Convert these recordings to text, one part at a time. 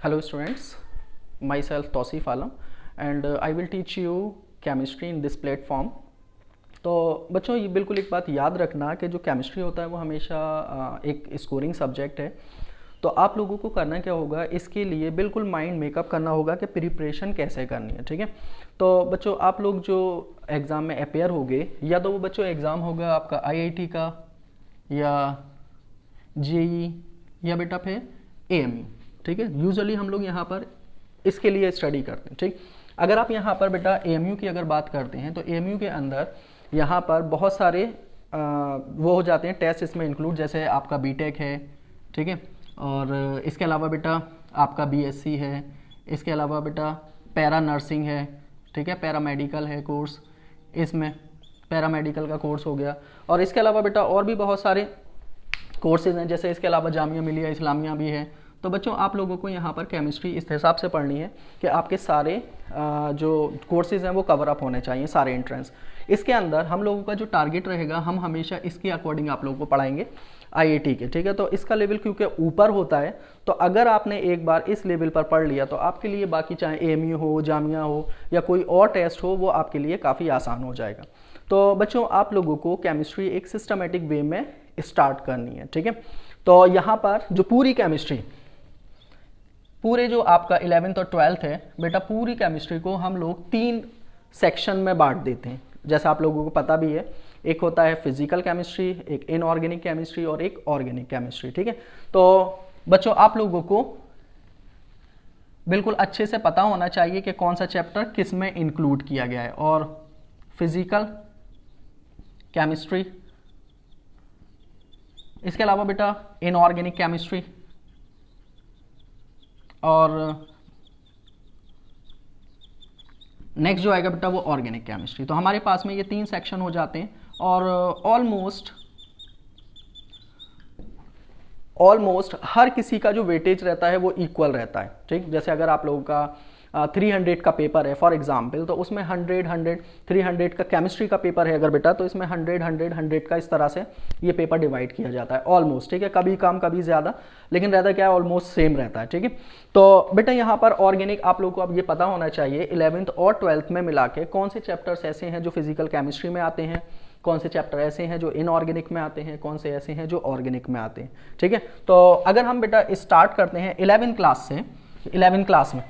Hello students, myself Tausif Alam and I will teach you chemistry in this platform. तो बच्चों ये बिल्कुल एक बात याद रखना कि जो केमिस्ट्री होता है वो हमेशा एक स्कोरिंग सब्जेक्ट है। तो आप लोगों को करना क्या होगा, इसके लिए बिल्कुल माइंड मेकअप करना होगा कि प्रिपरेशन कैसे करनी है, ठीक है। तो बच्चों आप लोग जो एग्ज़ाम में अपेयर होगे, या तो वो बच्चों एग्ज़ाम होगा आपका आईआईटी का या जेई या बेटा फिर एएमयू, ठीक है। यूजुअली हम लोग यहाँ पर इसके लिए स्टडी करते हैं, ठीक। अगर आप यहाँ पर बेटा एएमयू की अगर बात करते हैं तो एएमयू के अंदर यहाँ पर बहुत सारे वो हो जाते हैं टेस्ट इसमें इंक्लूड, जैसे आपका बीटेक है, ठीक है। और इसके अलावा बेटा आपका बीएससी है, इसके अलावा बेटा पैरा नर्सिंग है, ठीक है, पैरा मेडिकल है कोर्स, इसमें पैरा मेडिकल का कोर्स हो गया। और इसके अलावा बेटा और भी बहुत सारे कोर्सेज हैं, जैसे इसके अलावा जामिया मिलिया इस्लामिया भी है। तो बच्चों आप लोगों को यहाँ पर केमिस्ट्री इस हिसाब से पढ़नी है कि आपके सारे जो कोर्सेज हैं वो कवर अप होने चाहिए, सारे एंट्रेंस। इसके अंदर हम लोगों का जो टारगेट रहेगा, हम हमेशा इसके अकॉर्डिंग आप लोगों को पढ़ाएंगे आईआईटी के, ठीक है। तो इसका लेवल क्योंकि ऊपर होता है, तो अगर आपने एक बार इस लेवल पर पढ़ लिया तो आपके लिए बाकी चाहे एएमयू हो, जामिया हो या कोई और टेस्ट हो, वो आपके लिए काफ़ी आसान हो जाएगा। तो बच्चों आप लोगों को केमिस्ट्री एक सिस्टमेटिक वे में स्टार्ट करनी है, ठीक है। तो यहाँ पर जो पूरी केमिस्ट्री, पूरे जो आपका 11th और 12th है बेटा, पूरी केमिस्ट्री को हम लोग 3 सेक्शन में बांट देते हैं, जैसा आप लोगों को पता भी है। एक होता है फिजिकल केमिस्ट्री, एक इनऑर्गेनिक केमिस्ट्री और एक ऑर्गेनिक केमिस्ट्री, ठीक है। तो बच्चों आप लोगों को बिल्कुल अच्छे से पता होना चाहिए कि कौन सा चैप्टर किस में इंक्लूड किया गया है। और फिजिकल केमिस्ट्री, इसके अलावा बेटा इनऑर्गेनिक केमिस्ट्री और नेक्स्ट जो आएगा बेटा वो ऑर्गेनिक केमिस्ट्री। तो हमारे पास में ये 3 सेक्शन हो जाते हैं और ऑलमोस्ट हर किसी का जो वेटेज रहता है वो इक्वल रहता है, ठीक। जैसे अगर आप लोगों का 300 का पेपर है फॉर एग्जांपल, तो उसमें 100 300 का केमिस्ट्री का पेपर है अगर बेटा, तो इसमें 100 का इस तरह से ये पेपर डिवाइड किया जाता है ऑलमोस्ट, ठीक है। कभी कम कभी ज़्यादा, लेकिन रहता क्या है, ऑलमोस्ट सेम रहता है, ठीक है। तो बेटा यहाँ पर ऑर्गेनिक आप लोग को अब ये पता होना चाहिए 11th और 12th में मिला के कौन से चैप्टर्स ऐसे हैं जो फिजिकल केमिस्ट्री में आते हैं, कौन से चैप्टर ऐसे हैं जो इनऑर्गेनिक में आते हैं, कौन से ऐसे हैं जो ऑर्गेनिक में आते हैं, ठीक है। तो अगर हम बेटा स्टार्ट करते हैं 11th क्लास से, 11th क्लास में,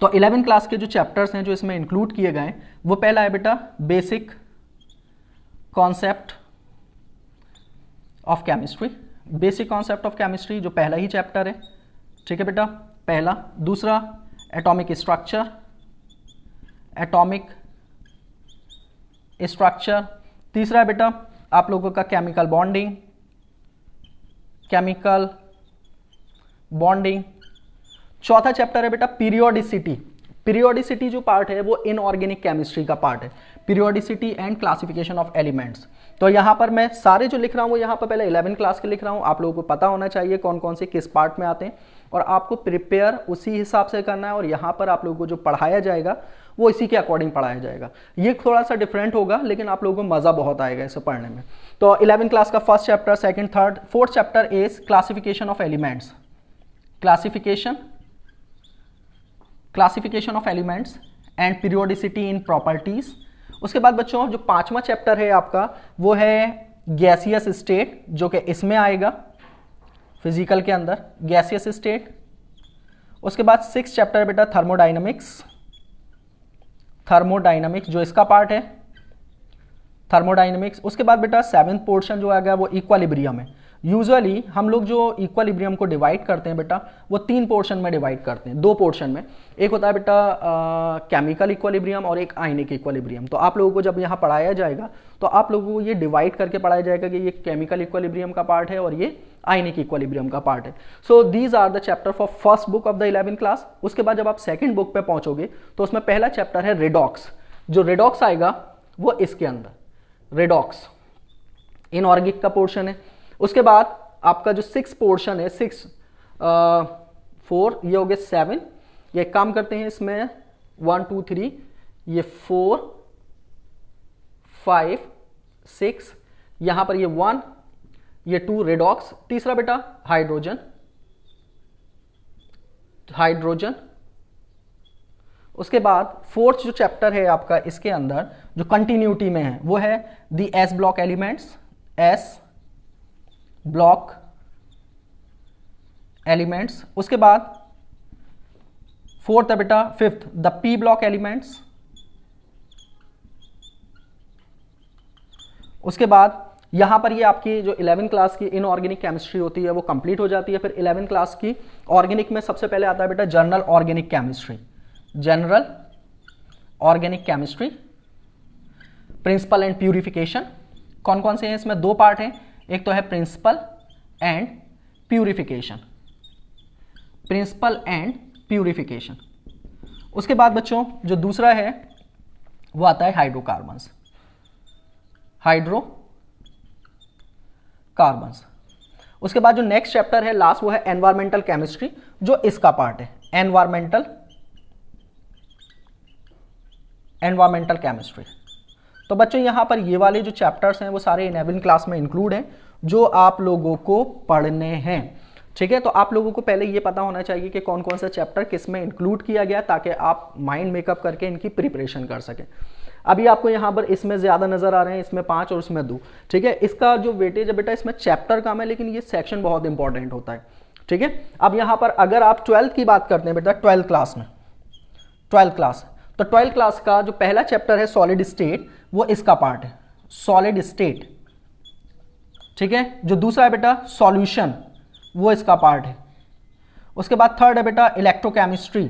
तो 11th क्लास के जो चैप्टर्स हैं जो इसमें इंक्लूड किए गए, वो पहला है बेटा basic concept of chemistry. Basic concept of chemistry जो पहला ही चैप्टर है, ठीक है बेटा, पहला। दूसरा एटॉमिक स्ट्रक्चर, एटॉमिक स्ट्रक्चर। तीसरा है बेटा आप लोगों का केमिकल बॉन्डिंग, केमिकल बॉन्डिंग। चौथा चैप्टर है बेटा पीरियोडिसिटी। पीरियोडिसिटी जो पार्ट है वो इनऑर्गेनिक केमिस्ट्री का पार्ट है, periodicity and classification of elements. तो यहाँ पर मैं सारे जो लिख रहा हूँ वो यहाँ पर पहले 11th क्लास के लिख रहा हूँ। आप लोगों को पता होना चाहिए कौन कौन से किस पार्ट में आते हैं, और आपको प्रिपेयर उसी हिसाब से करना है। और यहाँ पर आप लोगों को जो पढ़ाया जाएगा वो इसी के अकॉर्डिंग पढ़ाया जाएगा। ये थोड़ा सा डिफरेंट होगा, लेकिन आप लोगों को मज़ा बहुत आएगा इसे पढ़ने में। तो 11th क्लास का first chapter, second, third, fourth chapter is classification of elements, classification of elements and periodicity in properties. उसके बाद बच्चों जो 5वां चैप्टर है आपका वो है गैसियस स्टेट, जो कि इसमें आएगा फिजिकल के अंदर, गैसियस स्टेट। उसके बाद 6th चैप्टर बेटा थर्मोडाइनमिक्स, थर्मोडाइनमिक्स जो इसका पार्ट है, थर्मोडाइनमिक्स। उसके बाद बेटा 7th पोर्शन जो आ गया वो इक्विलिब्रियम है। यूजुअली हम लोग जो इक्विलिब्रियम को डिवाइड करते हैं बेटा, वो 3 पोर्शन में डिवाइड करते हैं, 2 पोर्शन में। एक होता है बेटा केमिकल इक्विलिब्रियम और एक आयनिक इक्विलिब्रियम। तो आप लोगों को जब यहाँ पढ़ाया जाएगा तो आप लोगों को ये डिवाइड करके पढ़ाया जाएगा कि ये केमिकल इक्विलिब्रियम का पार्ट है और ये आयनिक इक्विलिब्रियम का पार्ट है। So these are the chapter for first book of the 11th class. उसके बाद जब आप सेकेंड बुक पे पहुंचोगे तो उसमें पहला चैप्टर है रेडॉक्स। जो रेडॉक्स आएगा वो इसके अंदर, रेडॉक्स इनऑर्गेनिक का पोर्शन है। उसके बाद आपका जो 6 पोर्शन है, 6 4 ये हो गया 7, ये काम करते हैं इसमें 1 2 3, ये 4 5 6, यहां पर ये 1, ये 2 रेडॉक्स। तीसरा बेटा हाइड्रोजन हाइड्रोजन। उसके बाद फोर्थ जो चैप्टर है आपका इसके अंदर जो कंटिन्यूटी में है वो है the S block elements, S block elements. उसके बाद फोर्थ है बेटा fifth the P block elements. उसके बाद यहां पर ये आपकी जो 11वीं क्लास की इनऑर्गेनिक केमिस्ट्री होती है वो कंप्लीट हो जाती है। फिर 11वीं क्लास की ऑर्गेनिक में सबसे पहले आता है बेटा general organic chemistry, general organic chemistry, principle and purification. कौन कौन से हैं इसमें? दो पार्ट हैं, एक तो है principle and purification, principle and purification. उसके बाद बच्चों जो दूसरा है वो आता है हाइड्रोकार्बन्स, हाइड्रोकार्बन्स। उसके बाद जो नेक्स्ट चैप्टर है लास्ट वो है एनवायरमेंटल केमिस्ट्री, जो इसका पार्ट है एनवायरमेंटल केमिस्ट्री। तो बच्चों यहां पर ये वाले जो चैप्टर्स हैं वो सारे 11वीं क्लास में इंक्लूड हैं जो आप लोगों को पढ़ने हैं। ठीक है, तो आप लोगों को पहले ये पता होना चाहिए कि कौन कौन सा चैप्टर किस में इंक्लूड किया गया ताकि आप माइंड मेकअप करके इनकी प्रिपरेशन कर सकें। अभी आपको यहाँ पर इसमें ज़्यादा नज़र आ रहे हैं, इसमें 5 और इसमें 2। ठीक है, इसका जो वेटेज है बेटा इसमें चैप्टर कम है लेकिन ये सेक्शन बहुत इंपॉर्टेंट होता है। ठीक है, अब यहाँ पर अगर आप 12th की बात करते हैं बेटा 12th क्लास में, 12th क्लास, तो 12th क्लास का जो पहला चैप्टर है सॉलिड स्टेट वो इसका पार्ट है, सॉलिड स्टेट। ठीक है, जो दूसरा है बेटा सॉल्यूशन वो इसका पार्ट है। उसके बाद थर्ड है बेटा इलेक्ट्रोकेमिस्ट्री,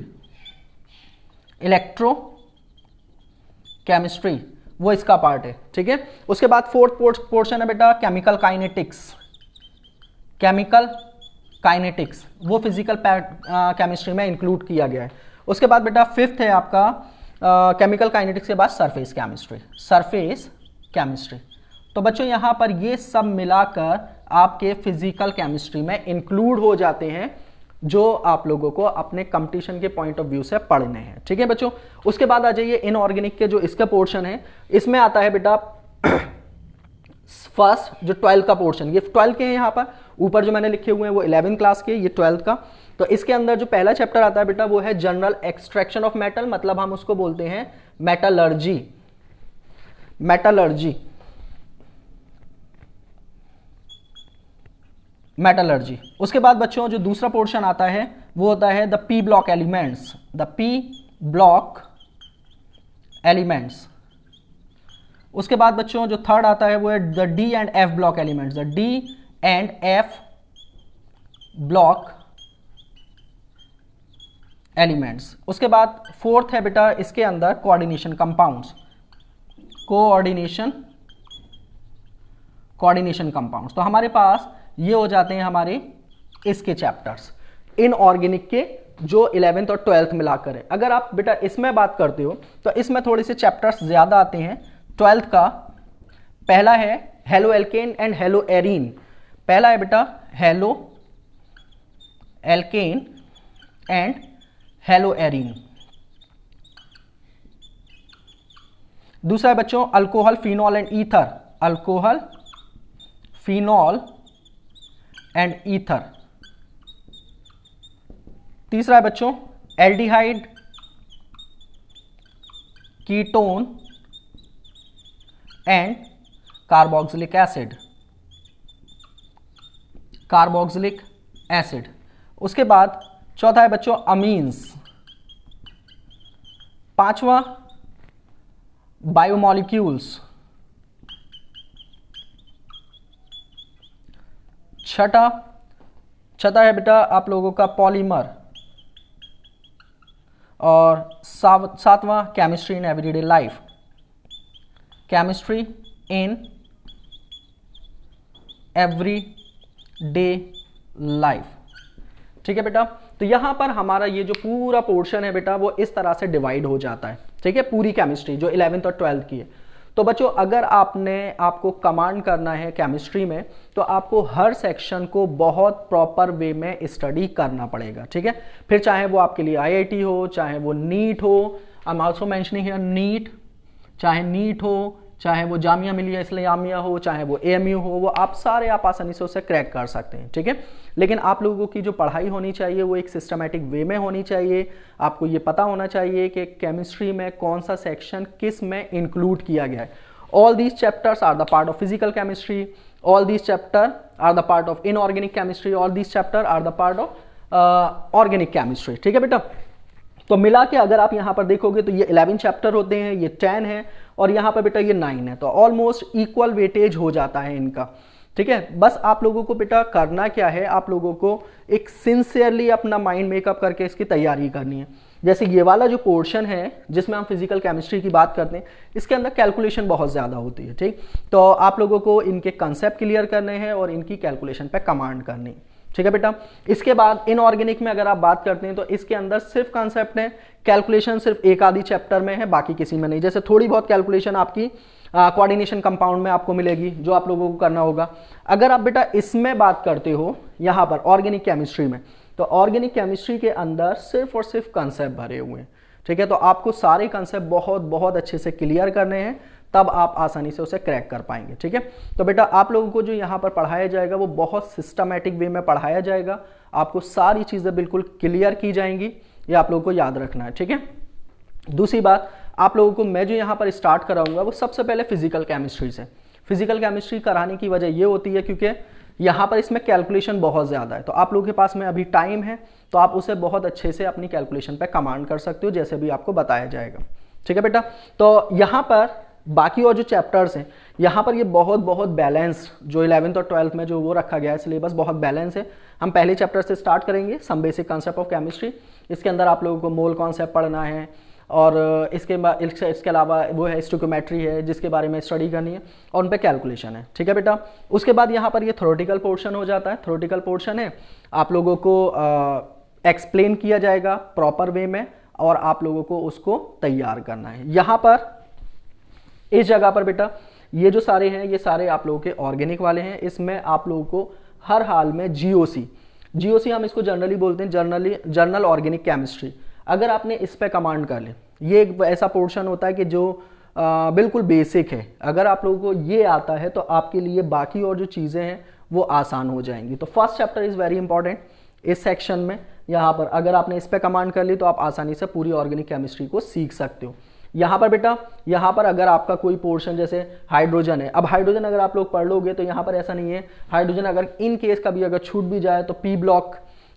इलेक्ट्रोकेमिस्ट्री वो इसका पार्ट है। ठीक है, उसके बाद फोर्थ पोर्शन है बेटा केमिकल काइनेटिक्स, केमिकल काइनेटिक्स वो फिजिकल केमिस्ट्री में इंक्लूड किया गया है। उसके बाद बेटा फिफ्थ है आपका केमिकल काइनेटिक्स के बाद सरफेस केमिस्ट्री, सरफेस केमिस्ट्री। तो बच्चों यहाँ पर ये सब मिलाकर आपके फिजिकल केमिस्ट्री में इंक्लूड हो जाते हैं जो आप लोगों को अपने कंपटीशन के पॉइंट ऑफ व्यू से पढ़ने हैं। ठीक है बच्चों, उसके बाद आ जाइए इनऑर्गेनिक के जो इसका पोर्शन है, इसमें आता है बेटा फर्स्ट जो 12 का पोर्शन, ये 12 के हैं यहाँ पर, ऊपर जो मैंने लिखे हुए हैं वो 11वीं क्लास के, ये 12th का। तो इसके अंदर जो पहला चैप्टर आता है बेटा वो है जनरल एक्सट्रैक्शन ऑफ मेटल, मतलब हम उसको बोलते हैं मेटलर्जी, मेटलर्जी, मेटलर्जी। उसके बाद बच्चों जो दूसरा पोर्शन आता है वो होता है the P block elements, the P block elements. उसके बाद बच्चों जो थर्ड आता है वो है the D and F block elements, the D and F block elements. उसके बाद फोर्थ है बेटा इसके अंदर कोऑर्डिनेशन कंपाउंड्स, कोऑर्डिनेशन कंपाउंड्स। तो हमारे पास ये हो जाते हैं हमारे इसके चैप्टर्स इनऑर्गेनिक के जो 11th और 12th मिलाकर है। अगर आप बेटा इसमें बात करते हो तो इसमें थोड़े से चैप्टर्स ज्यादा आते हैं। 12th का पहला है halo alkane and hello arene, पहला है बेटा halo alkane and hello arene. दूसरा है बच्चों alcohol phenol and ether, alcohol phenol and ether. तीसरा है बच्चों aldehyde, ketone and carboxylic acid, carboxylic acid. उसके बाद चौथा है बच्चों अमीन्स। पांचवा बायोमॉलिक्यूल्स। छठा है बेटा आप लोगों का पॉलीमर। और सातवां chemistry in everyday life, chemistry in everyday life. ठीक है बेटा, तो यहां पर हमारा ये जो पूरा पोर्शन है बेटा वो इस तरह से डिवाइड हो जाता है। ठीक है, पूरी केमिस्ट्री जो 11th और 12th की है। तो बच्चों अगर आपको कमांड करना है केमिस्ट्री में तो आपको हर सेक्शन को बहुत प्रॉपर वे में स्टडी करना पड़ेगा। ठीक है, फिर चाहे वो आपके लिए IIT हो, चाहे वो नीट हो, I am also mentioning here NEET, चाहे नीट हो, चाहे वो जामिया मिलिया इस्लामिया हो, चाहे वो AMU हो, वो आप सारे आप आसानी से उसे क्रैक कर सकते हैं, ठीक है। लेकिन आप लोगों की जो पढ़ाई होनी चाहिए वो एक सिस्टमेटिक वे में होनी चाहिए। आपको ये पता होना चाहिए कि केमिस्ट्री में कौन सा सेक्शन किस में इंक्लूड किया गया है। All these chapters are the part of physical chemistry, all these chapter are the part of inorganic chemistry, all these chapter are the part of organic chemistry, ठीक है बेटा। तो मिला के अगर आप यहाँ पर देखोगे तो ये 11 चैप्टर होते हैं, ये 10 है, और यहाँ पर बेटा ये 9 है, तो ऑलमोस्ट इक्वल वेटेज हो जाता है इनका, ठीक है। बस आप लोगों को बेटा करना क्या है, आप लोगों को एक सिंसियरली अपना माइंड मेकअप करके इसकी तैयारी करनी है। जैसे ये वाला जो पोर्शन है जिसमें हम फिजिकल केमिस्ट्री की बात करते हैं, इसके अंदर कैलकुलेशन बहुत ज़्यादा होती है, ठीक। तो आप लोगों को इनके कंसेप्ट क्लियर करने हैं और इनकी कैलकुलेशन पे कमांड करनी, ठीक है बेटा। इसके बाद इनऑर्गेनिक में अगर आप बात करते हैं तो इसके अंदर सिर्फ कंसेप्ट है, कैलकुलेशन सिर्फ एक आधी चैप्टर में है, बाकी किसी में नहीं। जैसे थोड़ी बहुत कैलकुलेशन आपकी कोऑर्डिनेशन कंपाउंड में आपको मिलेगी, जो आप लोगों को करना होगा। अगर आप बेटा इसमें बात करते हो यहाँ पर ऑर्गेनिक केमिस्ट्री में, तो ऑर्गेनिक केमिस्ट्री के अंदर सिर्फ और सिर्फ कंसेप्ट भरे हुए हैं, ठीक है। तो आपको सारे कंसेप्ट बहुत बहुत अच्छे से क्लियर करने हैं, तब आप आसानी से उसे क्रैक कर पाएंगे, ठीक है। तो बेटा आप लोगों को जो यहाँ पर पढ़ाया जाएगा वो बहुत सिस्टमैटिक वे में पढ़ाया जाएगा, आपको सारी चीज़ें बिल्कुल क्लियर की जाएंगी, ये आप लोगों को याद रखना है, ठीक है। दूसरी बात, आप लोगों को मैं जो यहाँ पर स्टार्ट कराऊंगा वो सबसे पहले फिजिकल केमिस्ट्री से। फिजिकल केमिस्ट्री कराने की वजह ये होती है क्योंकि यहाँ पर इसमें कैलकुलेशन बहुत ज़्यादा है, तो आप लोगों के पास में अभी टाइम है, तो आप उसे बहुत अच्छे से अपनी कैलकुलेशन पे कमांड कर सकते हो, जैसे भी आपको बताया जाएगा, ठीक है बेटा। तो यहाँ पर बाकी और जो चैप्टर्स हैं, यहाँ पर ये बहुत बहुत बैलेंस, जो 11th और 12th में जो वो रखा गया है सिलेबस बहुत बैलेंस है। हम पहले चैप्टर से स्टार्ट करेंगे, some basic concept of chemistry. इसके अंदर आप लोगों को मोल कॉन्सेप्ट पढ़ना है, और इसके अलावा वो है स्टोइकोमेट्री है जिसके बारे में स्टडी करनी है, और उन पे कैलकुलेशन है, ठीक है बेटा। उसके बाद यहाँ पर ये थ्योरेटिकल पोर्शन हो जाता है। थ्योरेटिकल पोर्शन है, आप लोगों को एक्सप्लेन किया जाएगा प्रॉपर वे में, और आप लोगों को उसको तैयार करना है। यहाँ पर इस जगह पर बेटा ये जो सारे हैं, ये सारे आप लोगों के ऑर्गेनिक वाले हैं। इसमें आप लोगों को हर हाल में जीओसी हम इसको जनरली बोलते हैं, जर्नल ऑर्गेनिक केमिस्ट्री। अगर आपने इस पे कमांड कर ले, ये एक ऐसा पोर्शन होता है कि जो बिल्कुल बेसिक है। अगर आप लोगों को ये आता है तो आपके लिए बाकी और जो चीज़ें हैं वो आसान हो जाएंगी। तो first chapter is very important इस सेक्शन में। यहाँ पर अगर आपने इस पे कमांड कर ली तो आप आसानी से पूरी ऑर्गेनिक केमिस्ट्री को सीख सकते हो। यहाँ पर बेटा, यहाँ पर अगर आपका कोई पोर्शन जैसे हाइड्रोजन है, अब हाइड्रोजन अगर आप लोग पढ़ लोगे तो यहाँ पर ऐसा नहीं है, हाइड्रोजन अगर इन केस कभी अगर छूट भी जाए तो पी ब्लॉक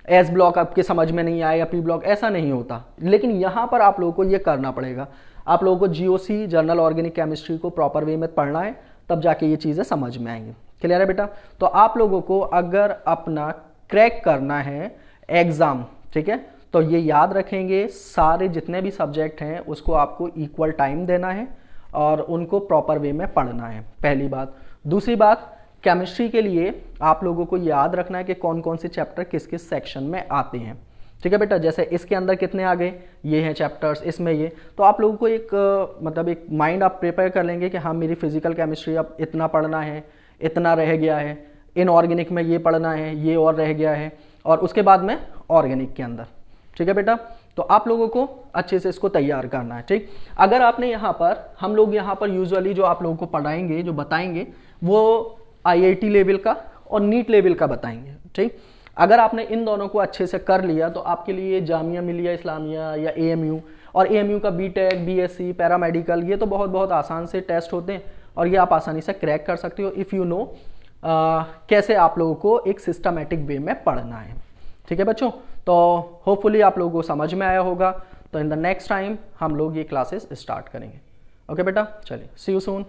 एस ब्लॉक आपके समझ में नहीं आए या पी ब्लॉक, ऐसा नहीं होता। लेकिन यहाँ पर आप लोगों को ये करना पड़ेगा, आप लोगों को जीओसी जर्नल ऑर्गेनिक केमिस्ट्री को प्रॉपर वे में पढ़ना है, तब जाके ये चीज़ें समझ में आएंगी। क्लियर है बेटा। तो आप लोगों को अगर अपना क्रैक करना है एग्जाम, ठीक है, तो ये याद रखेंगे सारे जितने भी सब्जेक्ट हैं उसको आपको इक्वल टाइम देना है और उनको प्रॉपर वे में पढ़ना है, पहली बात। दूसरी बात, केमिस्ट्री के लिए आप लोगों को याद रखना है कि कौन कौन से चैप्टर किस किस सेक्शन में आते हैं, ठीक है बेटा। जैसे इसके अंदर कितने आ गए, ये हैं चैप्टर्स, इसमें ये, तो आप लोगों को एक मतलब एक माइंड आप प्रिपेयर कर लेंगे कि हाँ मेरी फिजिकल केमिस्ट्री अब इतना पढ़ना है, इतना रह गया है, इनऑर्गेनिक में ये पढ़ना है, ये और रह गया है, और उसके बाद में ऑर्गेनिक के अंदर, ठीक है बेटा। तो आप लोगों को अच्छे से इसको तैयार करना है, ठीक। अगर आपने यहाँ पर, हम लोग यहाँ पर यूजुअली जो आप लोगों को पढ़ाएंगे, जो बताएंगे, वो IIT लेवल का और नीट लेवल का बताएंगे, ठीक। अगर आपने इन दोनों को अच्छे से कर लिया तो आपके लिए जामिया मिलिया इस्लामिया या AMU, और AMU का BTech BSc पैरामेडिकल, ये तो बहुत बहुत आसान से टेस्ट होते हैं और ये आप आसानी से क्रैक कर सकते हो इफ़ यू नो कैसे आप लोगों को एक सिस्टमेटिक वे में पढ़ना है, ठीक है बच्चों। तो होपफुली आप लोगों को समझ में आया होगा। तो इन द नेक्स्ट टाइम हम लोग ये क्लासेस स्टार्ट करेंगे। ओके बेटा, चलिए सी यू सून।